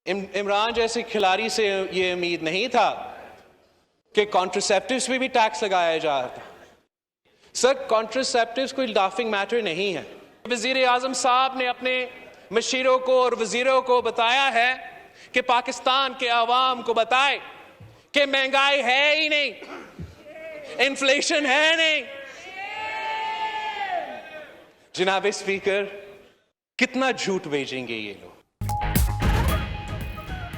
इमरान जैसे खिलाड़ी से ये उम्मीद नहीं था कि कॉन्ट्रासेप्टिव्स पे भी टैक्स लगाया जाता। सर, कॉन्ट्रासेप्टिव्स कोई लाफिंग मैटर नहीं है। वजीर आजम साहब ने अपने मशीरों को और वजीरों को बताया है कि पाकिस्तान के आवाम को बताए कि महंगाई है ही नहीं, इन्फ्लेशन है नहीं। जनाब स्पीकर, कितना झूठ भेजेंगे ये लोग।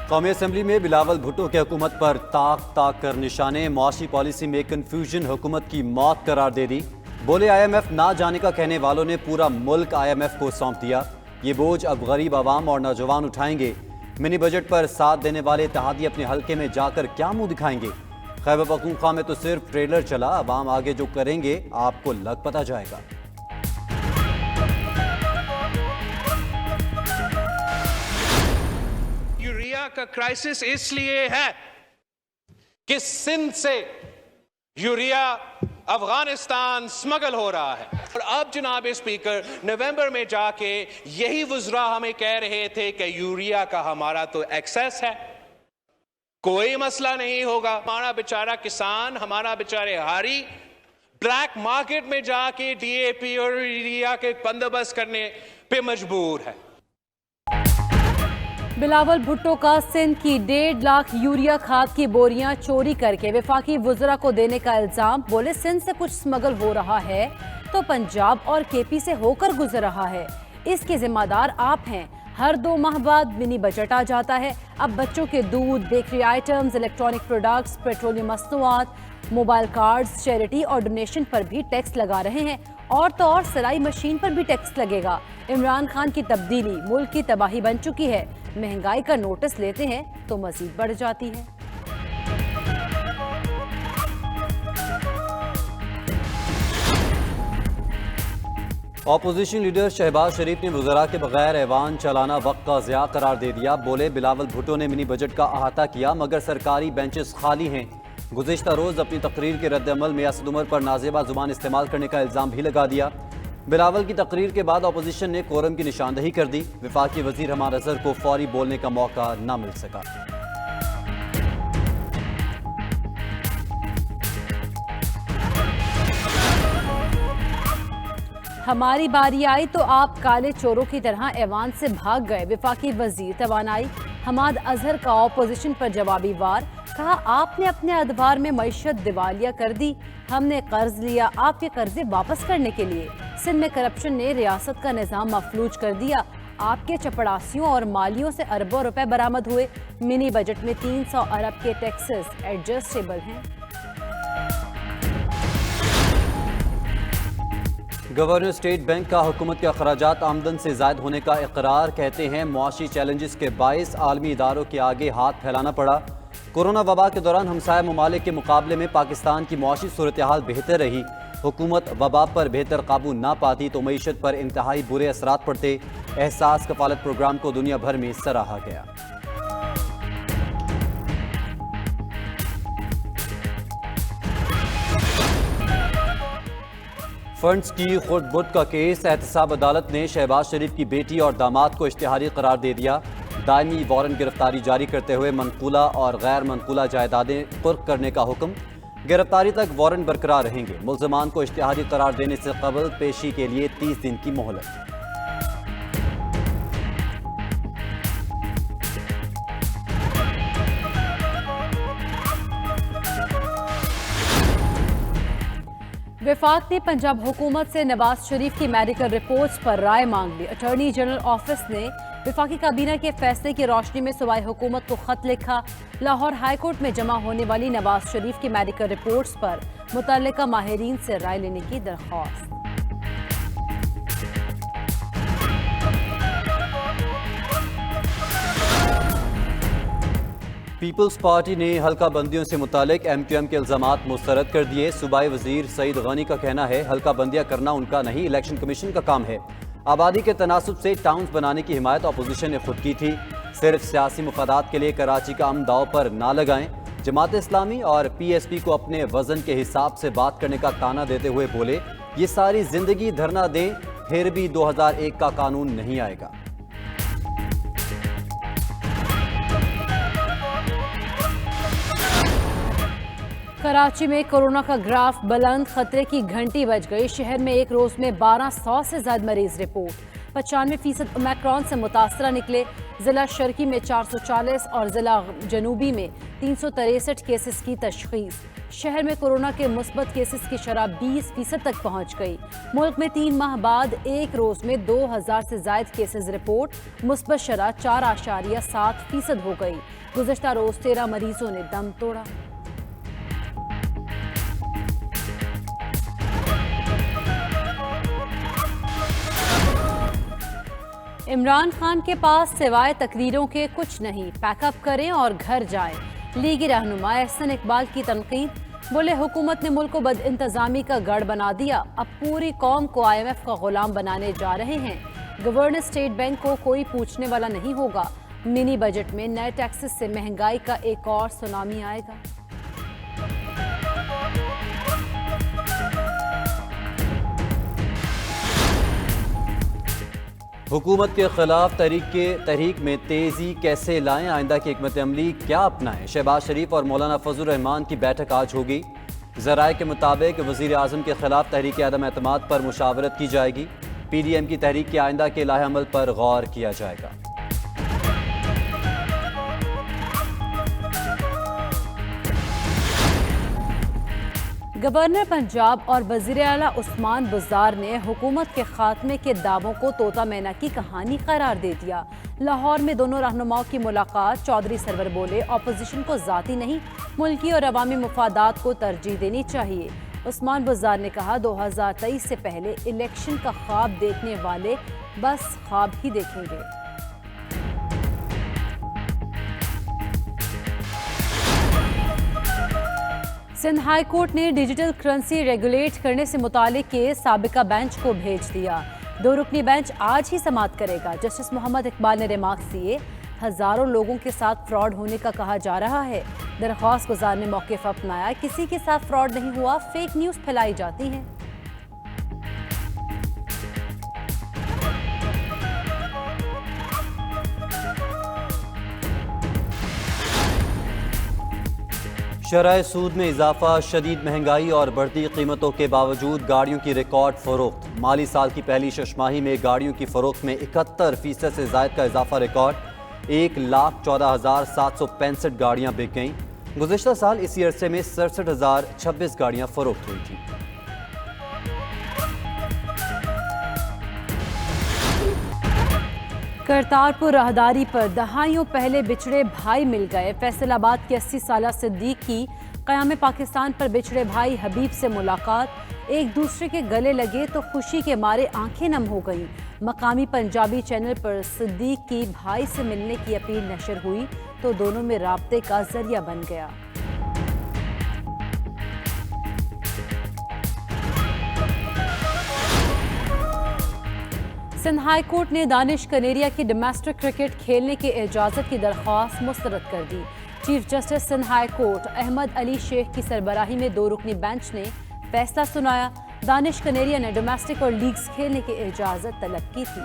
कौमी असम्बली में बिलावल भुट्टो की हुकूमत पर ताक ताक कर निशाने, मुआशी पॉलिसी में कन्फ्यूजन हुकूमत की मौत करार दे दी। बोले IMF ना जाने का कहने वालों ने पूरा मुल्क IMF को सौंप दिया। ये बोझ अब गरीब आवाम और नौजवान उठाएंगे। मिनी बजट पर साथ देने वाले इत्तेहादी अपने हल्के में जाकर क्या मुंह दिखाएंगे। खैबर पख्तूनख्वा में तो सिर्फ ट्रेलर चला, आवाम आगे जो करेंगे आपको लग पता जाएगा। यूरिया का क्राइसिस इसलिए है कि सिंध से यूरिया अफगानिस्तान स्मगल हो रहा है। और अब जनाब स्पीकर, नवंबर में जाके यही वज़रा हमें कह रहे थे कि यूरिया का हमारा तो एक्सेस है, कोई मसला नहीं होगा। हमारा बेचारा किसान, हमारा बेचारे हारी ब्लैक मार्केट में जाके DAP और यूरिया के बंदोबस्त करने पे मजबूर है। बिलावल भुट्टो का सिंध की 1.5 लाख यूरिया खाद की बोरियां चोरी करके वफाकी वज़रा को देने का इल्जाम। बोले सिंध से कुछ स्मगल हो रहा है तो पंजाब और KP से होकर गुजर रहा है, इसके जिम्मेदार आप हैं। हर 2 माह बाद मिनी बजट आ जाता है। अब बच्चों के दूध, bakery items, electronic products, petroleum मसनूआत, मोबाइल कार्ड्स, चैरिटी और डोनेशन पर भी टैक्स लगा रहे हैं। और तो और सिलाई मशीन पर भी टैक्स लगेगा। इमरान खान की तब्दीली मुल्क की तबाही बन चुकी है। महंगाई का नोटिस लेते हैं तो मजीद बढ़ जाती है। अपोजिशन लीडर शहबाज शरीफ ने वज़रा के बगैर ऐवान चलाना वक्त का ज़िया करार दे दिया। बोले बिलावल भुट्टो ने मिनी बजट का अहाता किया मगर सरकारी बेंचेस खाली हैं। गुज़िश्ता रोज़ अपनी तकरीर के रद्द-ए-अमल में असद उमर पर नाजेबा जुबान इस्तेमाल करने का इल्ज़ाम भी लगा दिया। बिलावल की तकरीर के बाद अपोजिशन ने कोरम की निशानदही कर दी। वफाकी वज़ीर हमान अज़हर को फौरी बोलने का मौका न मिल सका। हमारी बारी आई तो आप काले चोरों की तरह ऐवान से भाग गए। वफाकी वजीर तवानाई हमाद अजहर का ऑपोजिशन पर जवाबी वार। कहा आपने अपने अदवार में मईशत दिवालिया कर दी, हमने कर्ज लिया आपके कर्जे वापस करने के लिए। सिंध में करप्शन ने रियासत का निज़ाम मफलूज कर दिया। आपके चपड़ासियों और मालियों से अरबों रुपए बरामद हुए। मिनी बजट में 300 अरब के टैक्सेस एडजस्टेबल हैं। गवर्नर स्टेट बैंक का हुकूमत के अखराजात आमदन से ज़ायद होने का इकरार। कहते हैं मुआशी चैलेंजेस के बाइस आलमी इदारों के आगे हाथ फैलाना पड़ा। कोरोना वबा के दौरान हमसाया ममालिक के मुकाबले में पाकिस्तान की मुआशी सूरत हाल बेहतर रही। हुकूमत वबा पर बेहतर काबू ना पाती तो मईशत पर इंतहाई बुरे असरात पड़ते। एहसास कफालत प्रोग्राम को दुनिया भर में सराहा गया। फंड्स की खुर्द-बुर्द का केस। एहतसाब अदालत ने शहबाज शरीफ की बेटी और दामाद को इश्तिहारी करार दे दिया। दायमी वारंट गिरफ्तारी जारी करते हुए मनकूला और गैर मनकूला जायदादें कुर्क करने का हुक्म। गिरफ्तारी तक वारंट बरकरार रहेंगे। मुल्ज़मान को इश्तिहारी करार देने से कबल पेशी के लिए 30 दिन की मोहलत। वफाक ने पंजाब हुकूमत से नवाज शरीफ की मेडिकल रिपोर्ट्स पर राय मांग ली। अटॉर्नी जनरल ऑफिस ने वफाकी काबीना के फैसले की रोशनी में सूबाई हुकूमत को खत लिखा। लाहौर हाई कोर्ट में जमा होने वाली नवाज शरीफ की मेडिकल रिपोर्ट्स पर मुतल्लिका माहिरीन से राय लेने की दरख्वास्त। पीपल्स पार्टी ने हल्का बंदियों से मुतालिक MQM के इल्जामात मुस्तरद कर दिए। सूबाई वजीर सईद गनी का कहना है हल्का बंदियां करना उनका नहीं, इलेक्शन कमीशन का काम है। आबादी के तनासुब से टाउन्स बनाने की हिमायत अपोजिशन ने खुद की थी। सिर्फ सियासी मुफादात के लिए कराची का अमन दाव पर ना लगाएं। जमात इस्लामी और PSP को अपने वजन के हिसाब से बात करने का ताना देते हुए बोले ये सारी जिंदगी धरना दें फिर भी 2001 का कानून नहीं आएगा। कराची में कोरोना का ग्राफ बुलंद, खतरे की घंटी बज गई। शहर में एक रोज में 1200 से ज्यादा मरीज रिपोर्ट। 95% ओमिक्रॉन से मुतासरा निकले। जिला शर्की में 440 और जिला जनूबी में 363 केसेस की तशखीस। शहर में कोरोना के मुस्बत केसेस की शरह 20% तक पहुंच गई। मुल्क में 3 माह बाद एक रोज में 2000 से ज्यादा केसेस रिपोर्ट। मुस्बत शरह 4.7% हो गई। गुज़श्ता रोज 13 मरीजों ने दम तोड़ा। इमरान खान के पास सिवाय तकरीरों के कुछ नहीं, पैकअप करें और घर जाएं। लीगी रहनुमा एहसन इकबाल की तनकीद, बोले हुकूमत ने मुल्क को बदइंतजामी का गढ़ बना दिया, अब पूरी कौम को IMF का गुलाम बनाने जा रहे हैं। गवर्नर स्टेट बैंक को कोई पूछने वाला नहीं होगा। मिनी बजट में नए टैक्सेस से महंगाई का एक और सुनामी आएगा। हुकूमत के खिलाफ तहरीक में तेजी कैसे लाएं, आइंदा की हिकमत अमली क्या अपनाएं। शहबाज शरीफ और मौलाना फजल रहमान की बैठक आज होगी। ज़राए के मुताबिक वज़ीर आज़म के खिलाफ तहरीक अदम एतमाद पर मुशावरत की जाएगी। PDM की तहरीक के आइंदा के लाहे अमल पर गौर किया जाएगा। गवर्नर पंजाब और वज़ीर आला उस्मान बुज़दार ने हुकूमत के खात्मे के दावों को तोता मैना की कहानी करार दे दिया। लाहौर में दोनों रहनुमाओं की मुलाकात। चौधरी सरवर बोले, ऑपोजिशन को ज़ाती नहीं, मुल्की और अवामी मुफादात को तरजीह देनी चाहिए। उस्मान बुज़दार ने कहा, 2023 से पहले इलेक्शन का ख्वाब देखने वाले बस ख्वाब ही देखेंगे। सिंध हाई कोर्ट ने डिजिटल करेंसी रेगुलेट करने से मुतालिक केस साबिका बेंच को भेज दिया। 2 रुकनी बेंच आज ही समाअत करेगा। जस्टिस मोहम्मद इकबाल ने रिमार्क्स दिए, हजारों लोगों के साथ फ्रॉड होने का कहा जा रहा है। दरख्वास्त गुजार ने मौक़िफ़ अपनाया, किसी के साथ फ्रॉड नहीं हुआ, फेक न्यूज़ फैलाई जाती हैं। शरह सूद में इजाफा, शदीद महंगाई और बढ़ती कीमतों के बावजूद गाड़ियों की रिकॉर्ड फरोख्त। माली साल की पहली छमाही में गाड़ियों की फरोख्त में 71% से ज़ायद का इजाफा रिकॉर्ड। 1,14,765 गाड़ियाँ बिक गईं। गुज़श्ता साल इसी अरसे में 67,026 गाड़ियाँ फरोख्त हुई थीं। करतारपुर राहदारी पर दहाइयों पहले बिछड़े भाई मिल गए। फैसलाबाद के 80 साला सिद्दीक की क़याम पाकिस्तान पर बिछड़े भाई हबीब से मुलाकात। एक दूसरे के गले लगे तो खुशी के मारे आंखें नम हो गईं। मकामी पंजाबी चैनल पर सिद्दीक की भाई से मिलने की अपील नशर हुई तो दोनों में राब्ते का जरिया बन गया। सिंध हाई कोर्ट ने दानिश कनेरिया की डोमेस्टिक क्रिकेट खेलने की इजाज़त की दरख्वास्त मुस्तरद कर दी। Chief justice Sindh high court Ahmed Ali Sheikh की सरबराही में 2 रुकनी बेंच ने फैसला सुनाया। दानिश कनेरिया ने डोमेस्टिक और लीग्स खेलने की इजाज़त तलब की थी।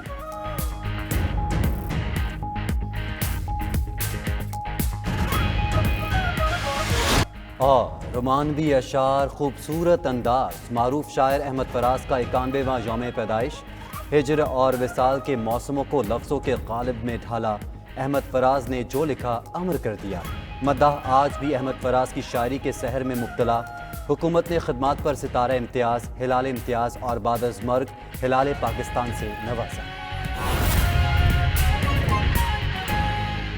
और रोमानवी अशार, खूबसूरत अंदाज, मारूफ शायर अहमद फराज का 91वां यौम पैदाइश। हिजर और विसाल के मौसमों को लफ्ज़ों के गालिब में ढाला। अहमद फराज ने जो लिखा अमर कर दिया। मद्दाह आज भी अहमद फराज की शायरी के सहर में मुब्तला। हुकूमत ने खिदमात पर सितारा इम्तियाज़, हिलाल इम्तियाज़ और बाद अज़ मर्ग हिलाल पाकिस्तान से नवाजा।